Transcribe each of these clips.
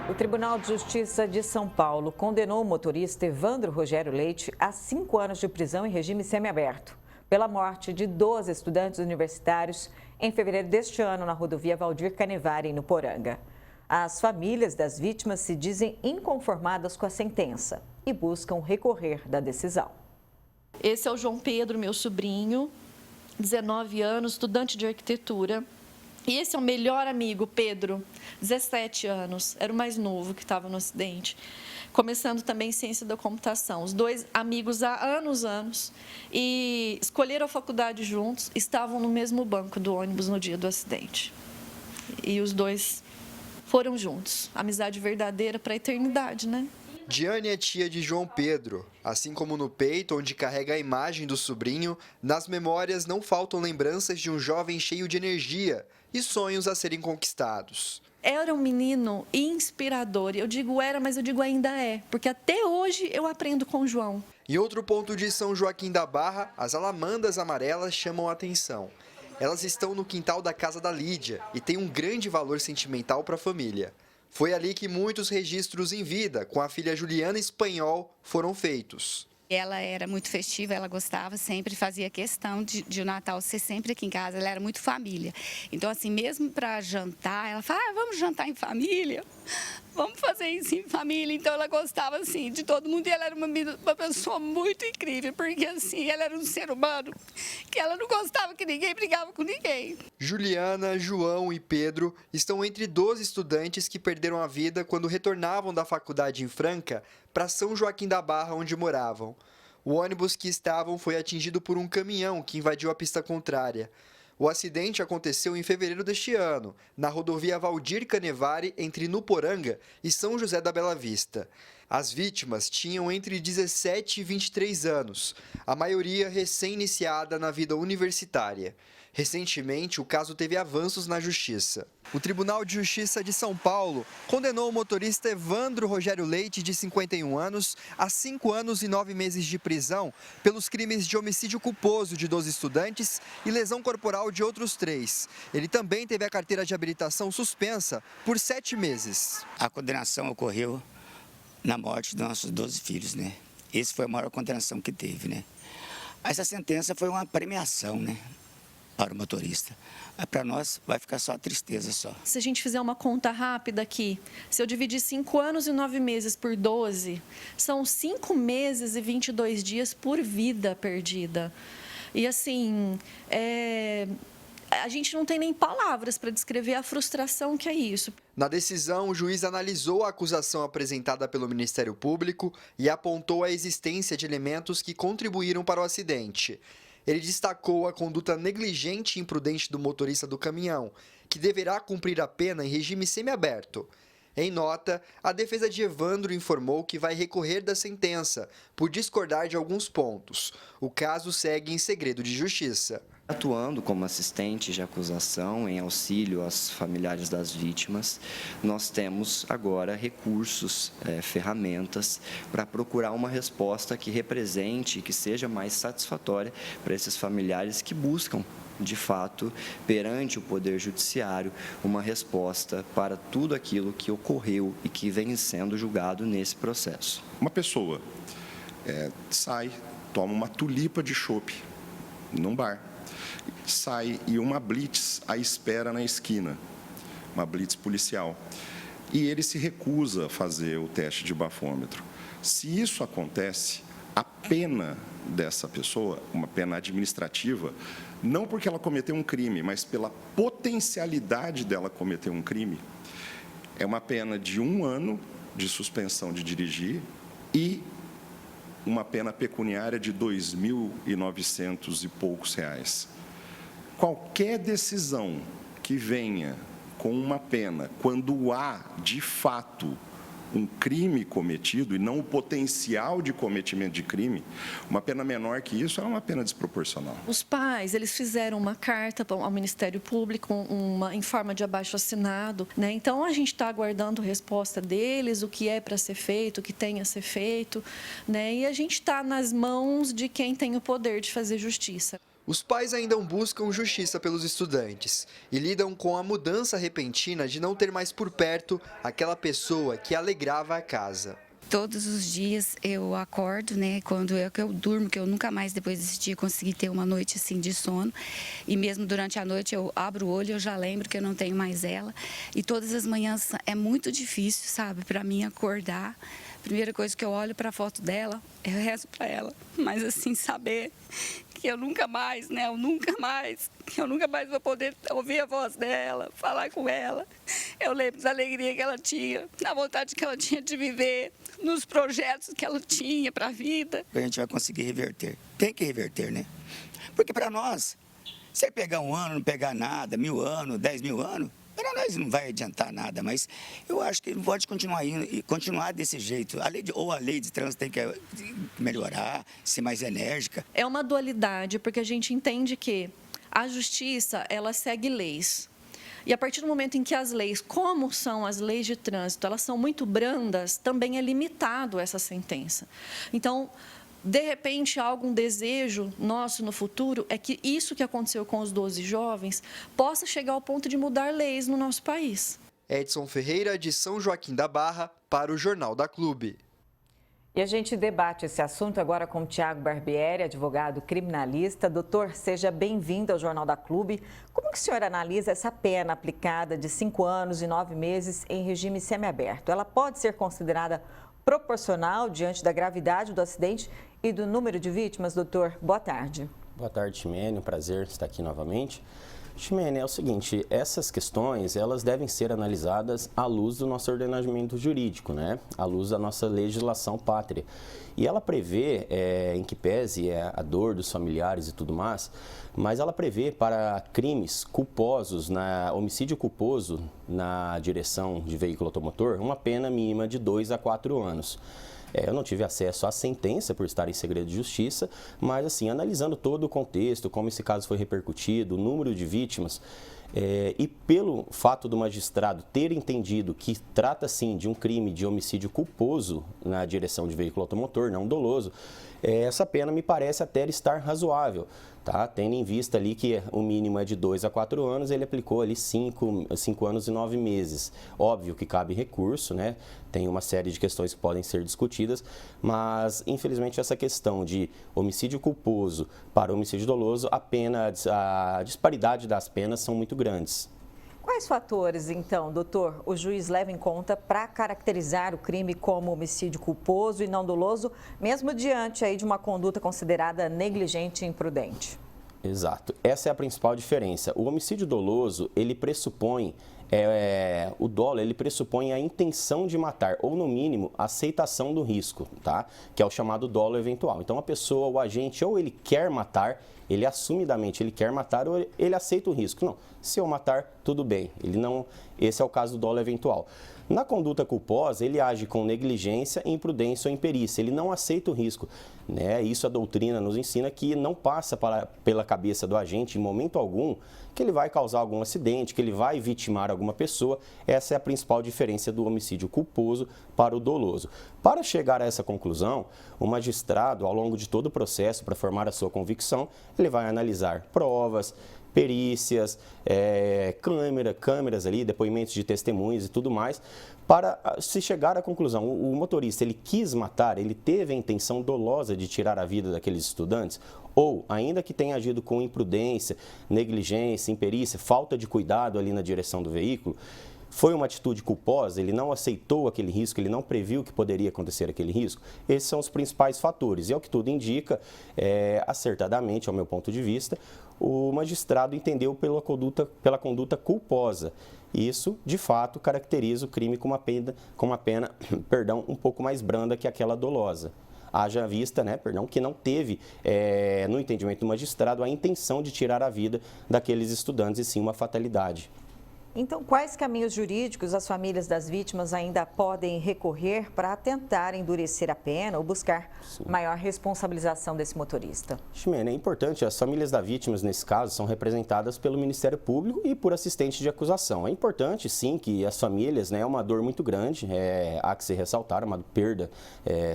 O Tribunal de Justiça de São Paulo condenou o motorista Evandro Rogério Leite a 5 anos de prisão em regime semiaberto pela morte de 12 estudantes universitários em fevereiro deste ano na rodovia Valdir Canevari, no Poranga. As famílias das vítimas se dizem inconformadas com a sentença e buscam recorrer da decisão. Esse é o João Pedro, meu sobrinho, 19 anos, estudante de arquitetura. E esse é o melhor amigo, Pedro, 17 anos, era o mais novo que estava no acidente. Começando também ciência da computação. Os dois amigos há anos, e escolheram a faculdade juntos, estavam no mesmo banco do ônibus no dia do acidente. E os dois foram juntos. Amizade verdadeira para a eternidade, né? Diane é tia de João Pedro. Assim como no peito, onde carrega a imagem do sobrinho, nas memórias não faltam lembranças de um jovem cheio de energia e sonhos a serem conquistados. Era um menino inspirador. Eu digo era, mas eu digo ainda é, porque até hoje eu aprendo com o João. Em outro ponto de São Joaquim da Barra, as alamandas amarelas chamam a atenção. Elas estão no quintal da casa da Lídia e têm um grande valor sentimental para a família. Foi ali que muitos registros em vida com a filha Juliana Espanhol foram feitos. Ela era muito festiva, ela gostava, sempre fazia questão de o Natal ser sempre aqui em casa, ela era muito família. Então, assim, mesmo para jantar, ela fala, vamos jantar em família, vamos fazer isso em família. Então, ela gostava, assim, de todo mundo e ela era uma pessoa muito incrível, porque, assim, ela era um ser humano que ela não gostava que ninguém brigava com ninguém. Juliana, João e Pedro estão entre 12 estudantes que perderam a vida quando retornavam da faculdade em Franca para São Joaquim da Barra, onde moravam. O ônibus que estavam foi atingido por um caminhão que invadiu a pista contrária. O acidente aconteceu em fevereiro deste ano, na rodovia Valdir Canevari, entre Nuporanga e São José da Bela Vista. As vítimas tinham entre 17 e 23 anos, a maioria recém-iniciada na vida universitária. Recentemente, o caso teve avanços na Justiça. O Tribunal de Justiça de São Paulo condenou o motorista Evandro Rogério Leite, de 51 anos, a 5 anos e 9 meses de prisão pelos crimes de homicídio culposo de 12 estudantes e lesão corporal de outros 3. Ele também teve a carteira de habilitação suspensa por 7 meses. A condenação ocorreu na morte dos nossos 12 filhos, né? Essa foi a maior condenação que teve, né? Essa sentença foi uma premiação, né? Para o motorista. Para nós vai ficar só tristeza só. Se a gente fizer uma conta rápida aqui, se eu dividir 5 anos e 9 meses por 12, são 5 meses e 22 dias por vida perdida. E assim, a gente não tem nem palavras para descrever a frustração que é isso. Na decisão, o juiz analisou a acusação apresentada pelo Ministério Público e apontou a existência de elementos que contribuíram para o acidente. Ele destacou a conduta negligente e imprudente do motorista do caminhão, que deverá cumprir a pena em regime semiaberto. Em nota, a defesa de Evandro informou que vai recorrer da sentença, por discordar de alguns pontos. O caso segue em segredo de justiça. Atuando como assistente de acusação em auxílio aos familiares das vítimas, nós temos agora recursos, ferramentas para procurar uma resposta que represente, que seja mais satisfatória para esses familiares que buscam, de fato, perante o Poder Judiciário, uma resposta para tudo aquilo que ocorreu e que vem sendo julgado nesse processo. Uma pessoa sai, toma uma tulipa de chopp num bar, sai e uma blitz a espera na esquina, uma blitz policial, e ele se recusa a fazer o teste de bafômetro. Se isso acontece, a pena dessa pessoa, uma pena administrativa, não porque ela cometeu um crime, mas pela potencialidade dela cometer um crime, é uma pena de 1 ano de suspensão de dirigir e uma pena pecuniária de R$ 2.900 e poucos reais. Qualquer decisão que venha com uma pena, quando há, de fato, um crime cometido e não o potencial de cometimento de crime, uma pena menor que isso é uma pena desproporcional. Os pais, eles fizeram uma carta ao Ministério Público em forma de abaixo-assinado, né? Então, a gente está aguardando a resposta deles, o que é para ser feito, o que tem a ser feito, né? E a gente está nas mãos de quem tem o poder de fazer justiça. Os pais ainda buscam justiça pelos estudantes e lidam com a mudança repentina de não ter mais por perto aquela pessoa que alegrava a casa. Todos os dias eu acordo, né, quando eu durmo, que eu nunca mais depois desse dia consegui ter uma noite assim de sono. E mesmo durante a noite eu abro o olho e eu já lembro que eu não tenho mais ela. E todas as manhãs é muito difícil, sabe, para mim acordar. Primeira coisa que eu olho para a foto dela, eu rezo para ela. Mas assim, saber que eu nunca mais vou poder ouvir a voz dela, falar com ela. Eu lembro da alegria que ela tinha, da vontade que ela tinha de viver, nos projetos que ela tinha para a vida. A gente vai conseguir reverter. Tem que reverter, né? Porque para nós, se pegar um ano, não pegar nada, 1000 anos, 10.000 anos, para nós não vai adiantar nada, mas eu acho que pode continuar indo e continuar desse jeito. A lei de trânsito tem que melhorar, ser mais enérgica. É uma dualidade, porque a gente entende que a justiça, ela segue leis. E a partir do momento em que as leis, como são as leis de trânsito, elas são muito brandas, também é limitado essa sentença. Então, de repente, algum desejo nosso no futuro é que isso que aconteceu com os 12 jovens possa chegar ao ponto de mudar leis no nosso país. Edson Ferreira, de São Joaquim da Barra, para o Jornal da Clube. E a gente debate esse assunto agora com o Tiago Barbieri, advogado criminalista. Doutor, seja bem-vindo ao Jornal da Clube. Como que o senhor analisa essa pena aplicada de 5 anos e 9 meses em regime semiaberto? Ela pode ser considerada proporcional diante da gravidade do acidente e do número de vítimas? Doutor, boa tarde. Boa tarde, Ximene. Um prazer estar aqui novamente. Ximene, é o seguinte, essas questões, elas devem ser analisadas à luz do nosso ordenamento jurídico, né? À luz da nossa legislação pátria. E ela prevê, em que pese a dor dos familiares e tudo mais, mas ela prevê para crimes culposos, homicídio culposo na direção de veículo automotor, uma pena mínima de 2 a 4 anos. Eu não tive acesso à sentença por estar em segredo de justiça, mas assim, analisando todo o contexto, como esse caso foi repercutido, o número de vítimas, e pelo fato do magistrado ter entendido que trata sim de um crime de homicídio culposo na direção de veículo automotor, não doloso, essa pena me parece até estar razoável. Tá? Tendo em vista ali que o mínimo é de 2 a 4 anos, ele aplicou ali 5 anos e 9 meses. Óbvio que cabe recurso, né? Tem uma série de questões que podem ser discutidas, mas infelizmente essa questão de homicídio culposo para homicídio doloso, a disparidade das penas são muito grandes. Quais fatores, então, doutor, o juiz leva em conta para caracterizar o crime como homicídio culposo e não doloso, mesmo diante aí de uma conduta considerada negligente e imprudente? Exato. Essa é a principal diferença. O homicídio doloso, ele pressupõe, o dolo, ele pressupõe a intenção de matar, ou no mínimo, a aceitação do risco, tá? Que é o chamado dolo eventual. Então, a pessoa, o agente, ou ele quer matar, ele assumidamente, ele quer matar ou ele aceita o risco. Não, se eu matar, tudo bem. Esse é o caso do dolo eventual. Na conduta culposa, ele age com negligência, imprudência ou imperícia. Ele não aceita o risco, né? Isso a doutrina nos ensina que não passa pela cabeça do agente, em momento algum, que ele vai causar algum acidente, que ele vai vitimar alguma pessoa. Essa é a principal diferença do homicídio culposo para o doloso. Para chegar a essa conclusão, o magistrado, ao longo de todo o processo, para formar a sua convicção, ele vai analisar provas, perícias, câmeras ali, depoimentos de testemunhas e tudo mais, para se chegar à conclusão. O motorista, ele quis matar, ele teve a intenção dolosa de tirar a vida daqueles estudantes, ou, ainda que tenha agido com imprudência, negligência, imperícia, falta de cuidado ali na direção do veículo, foi uma atitude culposa, ele não aceitou aquele risco, ele não previu que poderia acontecer aquele risco. Esses são os principais fatores. E ao que tudo indica, acertadamente, ao meu ponto de vista, o magistrado entendeu pela conduta culposa. Isso, de fato, caracteriza o crime com uma pena um pouco mais branda que aquela dolosa. Haja vista, que não teve, no entendimento do magistrado, a intenção de tirar a vida daqueles estudantes, e sim uma fatalidade. Então, quais caminhos jurídicos as famílias das vítimas ainda podem recorrer para tentar endurecer a pena ou buscar maior responsabilização desse motorista? Ximena, é importante, as famílias das vítimas, nesse caso, são representadas pelo Ministério Público e por assistente de acusação. É importante, sim, que as famílias, né, é uma dor muito grande, há que se ressaltar, uma perda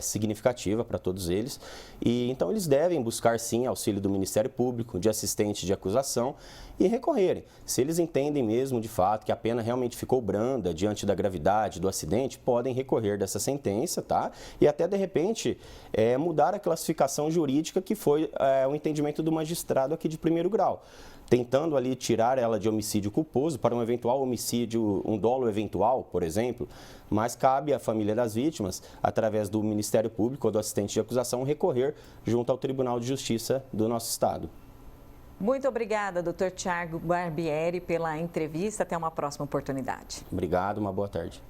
significativa para todos eles. E então eles devem buscar, sim, auxílio do Ministério Público, de assistente de acusação e recorrerem. Se eles entendem mesmo, de fato, que a pena realmente ficou branda diante da gravidade do acidente, podem recorrer dessa sentença, tá? E até, de repente, mudar a classificação jurídica que foi o entendimento do magistrado aqui de primeiro grau, tentando ali tirar ela de homicídio culposo para um eventual homicídio, um dolo eventual, por exemplo, mas cabe à família das vítimas, através do Ministério Público ou do assistente de acusação, recorrer junto ao Tribunal de Justiça do nosso estado. Muito obrigada, Dr. Thiago Barbieri, pela entrevista. Até uma próxima oportunidade. Obrigado, uma boa tarde.